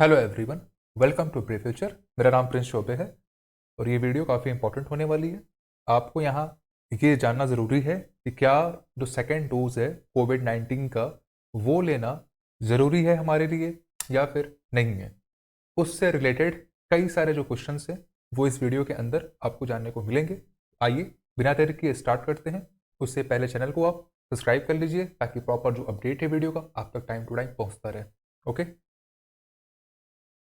Hello everyone, welcome to brave future. मेरा नाम Prince Choubey है और ये वीडियो काफ़ी इंपॉर्टेंट होने वाली है। आपको यहाँ ये जानना ज़रूरी है कि क्या जो सेकेंड डोज है कोविड-19 का वो लेना ज़रूरी है हमारे लिए या फिर नहीं है। उससे रिलेटेड कई सारे जो क्वेश्चंस हैं वो इस वीडियो के अंदर आपको जानने को मिलेंगे। आइए बिना देर किए स्टार्ट करते हैं। उससे पहले चैनल को आप सब्सक्राइब कर लीजिए ताकि प्रॉपर जो अपडेट है वीडियो का आप तक टाइम टू टाइम पहुँचता रहे। ओके,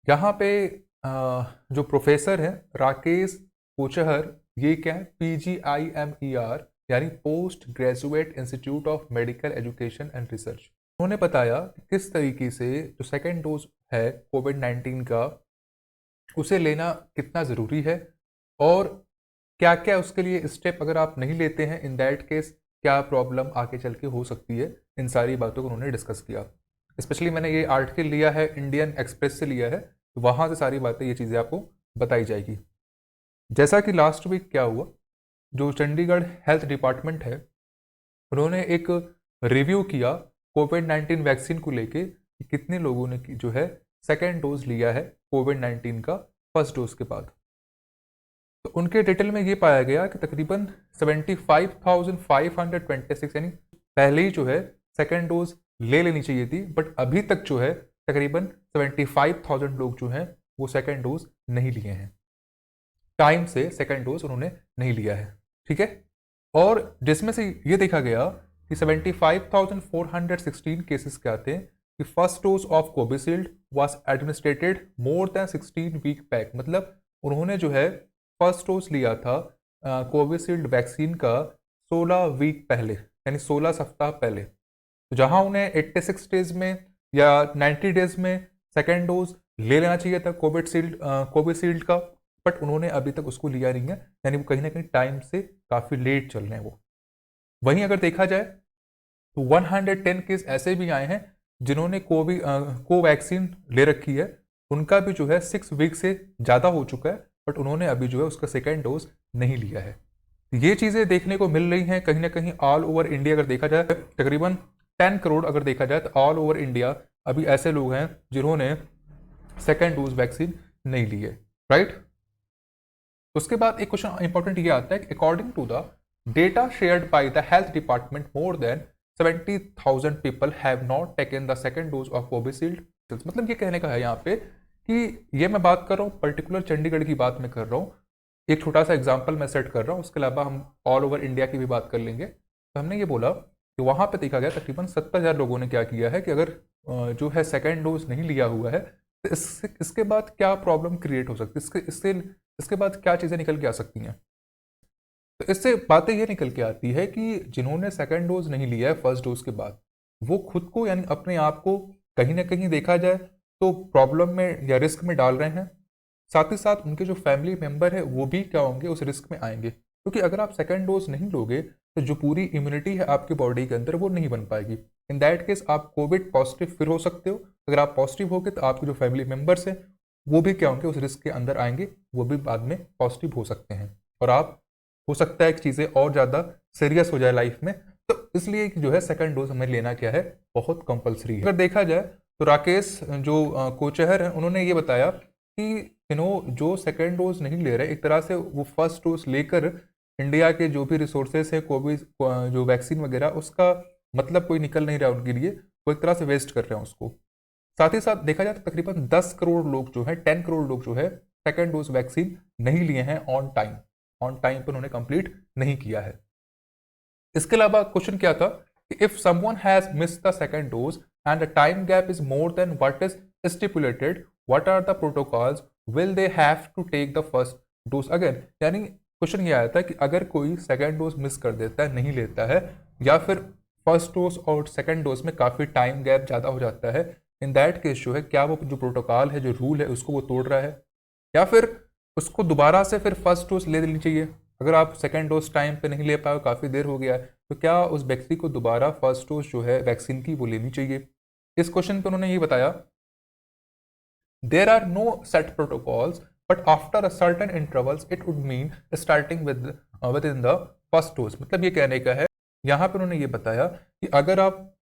यहाँ पे जो प्रोफेसर हैं राकेश कोचहर, ये क्या है, PGIMER यानी post graduate institute of medical education and research. उन्होंने बताया कि किस तरीके से जो सेकेंड डोज है कोविड-19 का उसे लेना कितना ज़रूरी है और क्या क्या उसके लिए स्टेप अगर आप नहीं लेते हैं इन दैट केस क्या प्रॉब्लम आगे चल के हो सकती है। इन सारी बातों को उन्होंने डिस्कस किया। स्पेशली मैंने ये आर्टिकल लिया है इंडियन एक्सप्रेस से लिया है, तो वहाँ से सारी बातें ये चीज़ें आपको बताई जाएगी। जैसा कि लास्ट वीक क्या हुआ, जो चंडीगढ़ हेल्थ डिपार्टमेंट है उन्होंने एक रिव्यू किया कोविड-19 वैक्सीन को लेके कि कितने लोगों ने जो है सेकेंड डोज लिया है कोविड-19 का फर्स्ट डोज के बाद। तो उनके डिटेल में ये पाया गया कि तकरीबन 75,526 यानी पहले ही जो है सेकेंड डोज ले लेनी चाहिए थी, बट अभी तक जो है तकरीबन 75,000 लोग जो हैं वो सेकेंड डोज नहीं लिए हैं, टाइम से सेकेंड डोज उन्होंने नहीं लिया है। ठीक है, और जिसमें से ये देखा गया कि 75,416 केसेस क्या थे कि first dose of Covishield was administered more than 16 week back, मतलब उन्होंने जो है फर्स्ट डोज लिया था कोविशील्ड वैक्सीन का 16 वीक पहले यानी 16 सप्ताह पहले। तो जहां उन्हें 86 डेज में या 90 डेज में सेकेंड डोज ले लेना चाहिए था कोविशील्ड का, बट उन्होंने अभी तक उसको लिया नहीं है, यानी वो कहीं ना कहीं टाइम से काफ़ी लेट चल रहे हैं वो। वहीं अगर देखा जाए तो 110 केस ऐसे भी आए हैं जिन्होंने कोवैक्सीन ले रखी है, उनका भी जो है 6 वीक से ज़्यादा हो चुका है, बट उन्होंने अभी जो है उसका सेकेंड डोज नहीं लिया है। ये चीज़ें देखने को मिल रही हैं कहीं ना कहीं ऑल ओवर इंडिया। अगर देखा जाए तकरीबन 10 करोड़ अगर देखा जाए तो ऑल ओवर इंडिया अभी ऐसे लोग हैं जिन्होंने सेकेंड डोज वैक्सीन नहीं ली है, राइट। उसके बाद एक क्वेश्चन इंपॉर्टेंट ये आता है कि according to the data shared by the health department more than 70,000 people have not taken the second dose of Covishield. मतलब ये कहने का है यहाँ पे कि ये मैं बात कर रहा हूँ पर्टिकुलर चंडीगढ़ की बात मैं कर रहा हूँ, एक छोटा सा एग्जाम्पल मैं सेट कर रहा हूँ, उसके अलावा हम ऑल ओवर इंडिया की भी बात कर लेंगे। तो हमने ये बोला कि वहाँ पे देखा गया तकरीबन 70,000 लोगों ने क्या किया है कि अगर जो है सेकेंड डोज नहीं लिया हुआ है तो इसके बाद क्या प्रॉब्लम क्रिएट हो सकती है, इसके बाद क्या चीज़ें निकल के आ सकती हैं। तो इससे बातें ये निकल के आती है कि जिन्होंने सेकेंड डोज नहीं लिया है फर्स्ट डोज के बाद, वो खुद को यानी अपने आप को कहीं ना कहीं देखा जाए तो प्रॉब्लम में या रिस्क में डाल रहे हैं। साथ ही साथ उनके जो फैमिली मेंबर है वो भी क्या होंगे, उस रिस्क में आएंगे, क्योंकि अगर आप सेकेंड डोज नहीं लोगे तो जो पूरी इम्यूनिटी है आपकी बॉडी के अंदर वो नहीं बन पाएगी। इन दैट केस आप कोविड पॉजिटिव फिर हो सकते हो। अगर आप पॉजिटिव हो गए तो आपके जो फैमिली मेंबर्स हैं वो भी क्या होंगे, उस रिस्क के अंदर आएंगे, वो भी बाद में पॉजिटिव हो सकते हैं और आप हो सकता है कि चीज़ें और ज़्यादा सीरियस हो जाए लाइफ में। तो इसलिए जो है सेकंड डोज हमें लेना क्या है, बहुत कंपलसरी है। अगर देखा जाए तो राकेश जो कोचहर हैं उन्होंने ये बताया कि जो सेकंड डोज नहीं ले रहे, एक तरह से वो फर्स्ट डोज लेकर इंडिया के जो भी रिसोर्सेज है कोविड जो वैक्सीन वगैरह उसका मतलब कोई निकल नहीं रहा उनके लिए, वो एक तरह से वेस्ट कर रहे हैं उसको। साथ ही साथ देखा जाए तो तकरीबन 10 करोड़ लोग जो है 10 करोड़ लोग जो है सेकेंड डोज वैक्सीन नहीं लिए हैं ऑन टाइम पर उन्होंने कंप्लीट नहीं किया है। इसके अलावा क्वेश्चन क्या था कि if someone has missed the second dose and the time gap is more than what is stipulated, what are the protocols, will they have to take the first dose again. यानी question ये आया था कि अगर कोई second dose miss कर देता है, नहीं लेता है, या फिर फर्स्ट डोज और सेकंड डोज में काफ़ी टाइम गैप ज़्यादा हो जाता है, इन दैट केस जो है क्या वो जो प्रोटोकॉल है, जो रूल है, उसको वो तोड़ रहा है, या फिर उसको दोबारा से फिर फर्स्ट डोज ले लेनी चाहिए। अगर आप सेकेंड डोज टाइम पे नहीं ले पाए, काफ़ी देर हो गया है, तो क्या उस व्यक्ति को दोबारा फर्स्ट डोज जो है वैक्सीन की वो लेनी चाहिए। इस क्वेश्चन पे उन्होंने ये बताया there are no set protocols but after a certain intervals it would mean starting with in the first dose. मतलब ये कहने का है, यहाँ पे उन्होंने ये बताया कि अगर आप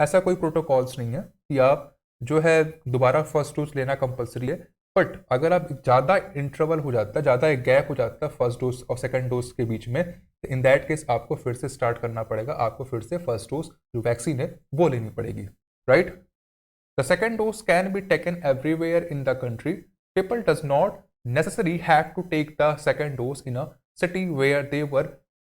ऐसा कोई प्रोटोकॉल्स नहीं है कि आप जो है दोबारा फर्स्ट डोज लेना कंपलसरी है। बट अगर आप ज़्यादा इंटरवल हो जाता है, ज़्यादा एक गैप हो जाता है फर्स्ट डोज और सेकंड डोज के बीच में, तो इन दैट केस आपको फिर से स्टार्ट करना पड़ेगा, आपको फिर से फर्स्ट डोज जो वैक्सीन है वो लेनी पड़ेगी, right. The second dose can be taken everywhere in the country. People does not necessarily have to take the second dose in a city where they were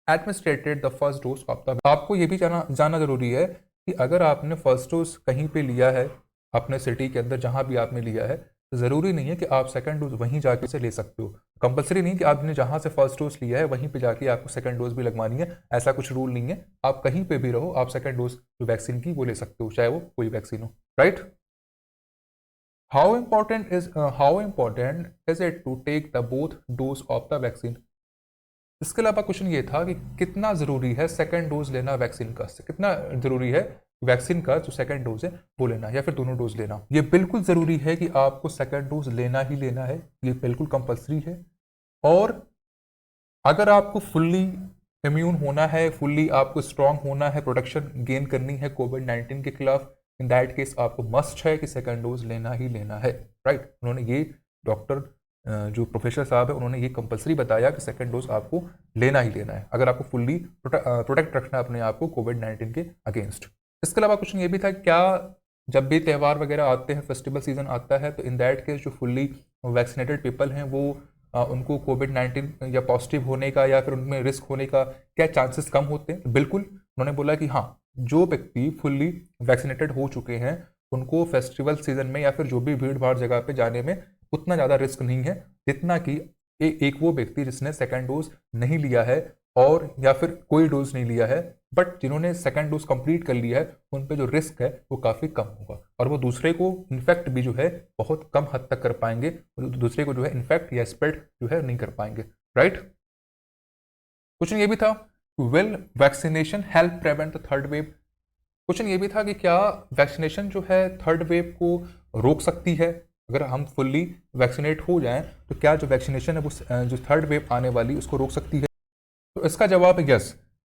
administered the first dose of the। आपको ये भी जाना जरूरी है कि अगर आपने first dose कहीं पे लिया है अपने सिटी के अंदर जहां भी आपने लिया है, तो ज़रूरी नहीं है कि आप सेकंड डोज वहीं जाके से ले सकते हो। कंपलसरी नहीं कि आपने जहां से फर्स्ट डोज लिया है वहीं पे जाके आपको सेकंड डोज भी लगवानी है, ऐसा कुछ रूल नहीं है। आप कहीं पे भी रहो, आप सेकंड डोज जो वैक्सीन की वो ले सकते हो, चाहे वो कोई वैक्सीन हो, right. how important is it to take the both dose of the vaccine? इसके अलावा क्वेश्चन ये था कि कितना ज़रूरी है सेकंड डोज लेना वैक्सीन का, कितना ज़रूरी है वैक्सीन का जो सेकंड डोज है वो लेना या फिर दोनों डोज लेना। ये बिल्कुल ज़रूरी है कि आपको सेकंड डोज लेना ही लेना है, ये बिल्कुल कंपलसरी है। और अगर आपको फुल्ली इम्यून होना है, फुल्ली आपको स्ट्रांग होना है, प्रोटेक्शन गेन करनी है कोविड-19 के खिलाफ, इन दैट केस आपको मस्ट है कि सेकंड डोज लेना ही लेना है, राइट। उन्होंने ये डॉक्टर जो प्रोफेसर साहब है उन्होंने ये कंपलसरी बताया कि सेकंड डोज आपको लेना ही लेना है अगर आपको फुल्ली प्रोटेक्ट रखना है अपने आप को कोविड-19 के अगेंस्ट। इसके अलावा क्वेश्चन ये भी था क्या जब भी त्यौहार वगैरह आते हैं, फेस्टिवल सीजन आता है, तो इन दैट केस जो फुल्ली वैक्सीनेटेड पीपल हैं वो उनको कोविड-19 या पॉजिटिव होने का या फिर उनमें रिस्क होने का क्या चांसेस कम होते हैं? बिल्कुल, उन्होंने बोला कि हाँ, जो व्यक्ति फुल्ली वैक्सीनेटेड हो चुके हैं उनको फेस्टिवल सीजन में या फिर जो भी भीड़ भाड़ जगह पे जाने में उतना ज़्यादा रिस्क नहीं है जितना कि एक वो व्यक्ति जिसने सेकंड डोज नहीं लिया है और या फिर कोई डोज नहीं लिया है, बट जिन्होंने सेकंड डोज कंप्लीट कर लिया है उन पे जो रिस्क है वो काफ़ी कम होगा और वो दूसरे को इन्फेक्ट भी जो है बहुत कम हद तक कर पाएंगे, दूसरे को जो है इन्फेक्ट या स्प्रेड जो है नहीं कर पाएंगे, राइट। क्वेश्चन ये भी था will vaccination help prevent the third wave. Question ये भी था कि क्या वैक्सीनेशन जो है थर्ड वेव को रोक सकती है? अगर हम फुल्ली वैक्सीनेट हो जाएं तो क्या जो वैक्सीनेशन है वो जो थर्ड वेव आने वाली उसको रोक सकती है? तो इसका जवाब है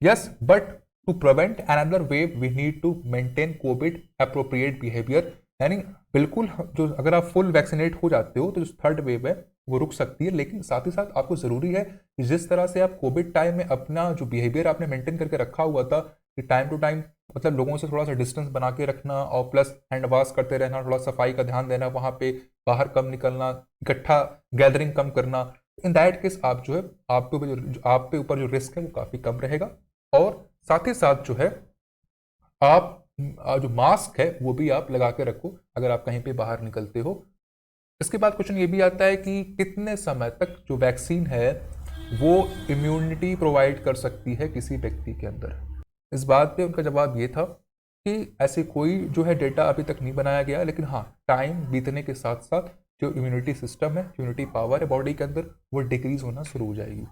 yes, but to prevent another wave we need to maintain COVID appropriate behaviour. यानी बिल्कुल जो अगर आप फुल वैक्सीनेट हो जाते हो तो जो थर्ड वेव है वो रुक सकती है, लेकिन साथ ही साथ आपको ज़रूरी है कि जिस तरह से आप कोविड टाइम में अपना जो बिहेवियर आपने मेंटेन करके रखा हुआ था कि टाइम टू टाइम मतलब लोगों से थोड़ा सा डिस्टेंस बना के रखना और प्लस हैंड वॉश करते रहना, थोड़ा सफाई का ध्यान देना, वहाँ पे बाहर कम निकलना, इकट्ठा गैदरिंग कम करना, इन दैट केस आप जो है आप पे ऊपर जो रिस्क है वो काफ़ी कम रहेगा। और साथ ही साथ जो है आप जो मास्क है वो भी आप लगा के रखो अगर आप कहीं पे बाहर निकलते हो। इसके बाद क्वेश्चन ये भी आता है कि कितने समय तक जो वैक्सीन है वो इम्यूनिटी प्रोवाइड कर सकती है किसी व्यक्ति के अंदर। इस बात पे उनका जवाब ये था कि ऐसे कोई जो है डेटा अभी तक नहीं बनाया गया, लेकिन हाँ टाइम बीतने के साथ साथ जो इम्यूनिटी सिस्टम है, इम्यूनिटी पावर है बॉडी के अंदर वो डिक्रीज होना शुरू हो जाएगी।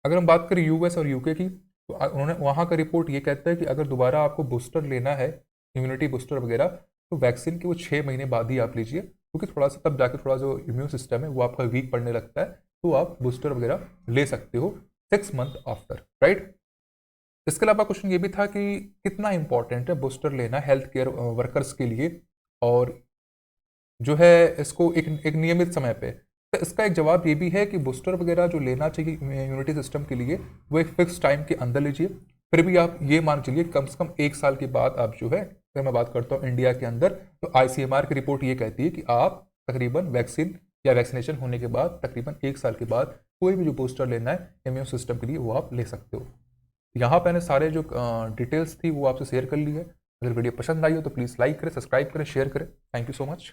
अगर हम बात करें यूएस और यूके की तो उन्होंने वहाँ का रिपोर्ट ये कहता है कि अगर दोबारा आपको बूस्टर लेना है, इम्यूनिटी बूस्टर वगैरह, तो वैक्सीन के वो 6 महीने बाद ही आप लीजिए, क्योंकि थोड़ा सा तब जाके थोड़ा जो इम्यून सिस्टम है वो आपका वीक पड़ने लगता है, तो आप बूस्टर वगैरह ले सकते हो 6 मंथ आफ्टर, राइट। इसके अलावा क्वेश्चन ये भी था कि कितना इंपॉर्टेंट है बूस्टर लेना हेल्थ केयर वर्कर्स के लिए और जो है इसको एक नियमित समय पे। तो इसका एक जवाब ये भी है कि बूस्टर वगैरह जो लेना चाहिए इम्यूनिटी सिस्टम के लिए वो एक फिक्स टाइम के अंदर लीजिए। फिर भी आप ये मान चलिए कम से कम 1 साल के बाद आप जो है, अगर मैं बात करता हूँ इंडिया के अंदर, तो ICMR की रिपोर्ट ये कहती है कि आप तकरीबन वैक्सीन या वैक्सीनेशन होने के बाद तकरीबन 1 साल के बाद कोई भी जो बूस्टर लेना है इम्यून सिस्टम के लिए वो आप ले सकते हो। यहाँ पे मैंने सारे जो डिटेल्स थी वो आपसे शेयर कर ली है। अगर वीडियो पसंद आई हो तो प्लीज़ लाइक करें, सब्सक्राइब करें, शेयर करें। Thank you so much.